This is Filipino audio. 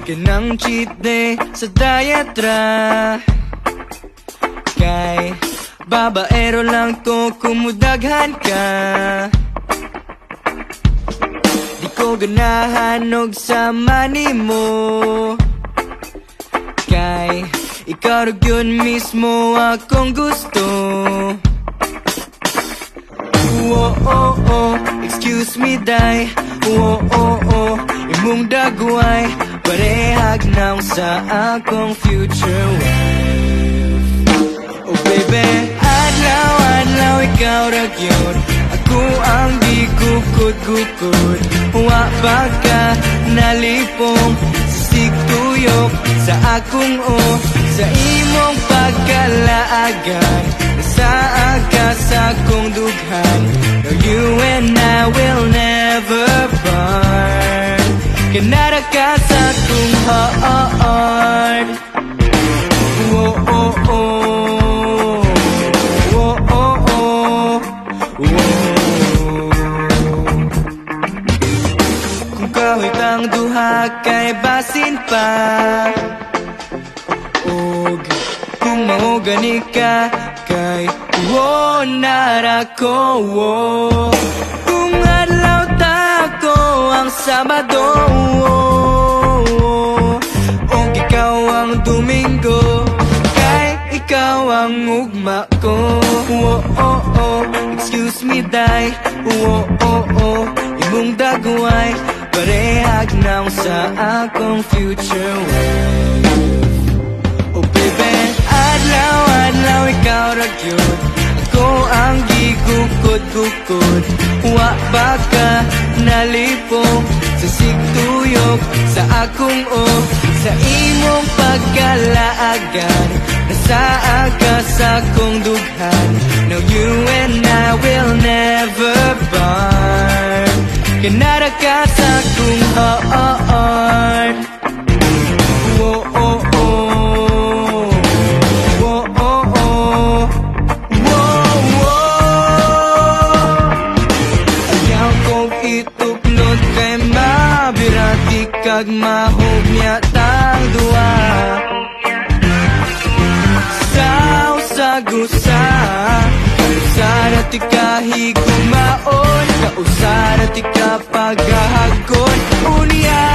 Kanang cheat day sa diet ra. Kay babaero lang ko kumudaghan ka. Di ko ganahan og sama nimo. Kay ikaw ug yun mismo akong gusto. Oh, oh, oh, excuse me, day. Oh, oh, oh, imong dagway parehag naw sa akong future wife. Oh baby, adlaw, adlaw, ikaw ra gyud. Ako ang gikukod-kukod. Wa pa ka nalipong sigtuyok sa akong sa imong pagkalaagan. Nasaan ka sa akong dughan. No, you and I will never part. Kanara ka sa akong heart. Oh, oh, oh. Oh, oh, oh. Oh. Kung kahit ang duha kay basin pa. Og kung maugani ka kay nara ko. Kung adlaw ta ko ang Sabado, og ikaw ang Domingo, kay ikaw ang ugma ko. Oh, oh, oh, excuse me, day. Oh, oh, oh, imong dagway parehag naw sa akong future wife. Oh baby, adlaw, adlaw, ikaw ra gyud. Ako ang gikukod-kukod. Wa ba ka nalipong sa sigtuyok sa akong sa imong pagkalaagan. Nasaan ka sa akong dughan. Now you and I will never part. Kanara ka sa akong heart. Oh, oh, oh. Oh, oh, oh. Wow, wow. Ayaw kong ituklod kay mabirati kag mahugnya tang duwa. Sausagusa kausara ti kahigumaon, kausara ti kapagahakon unya.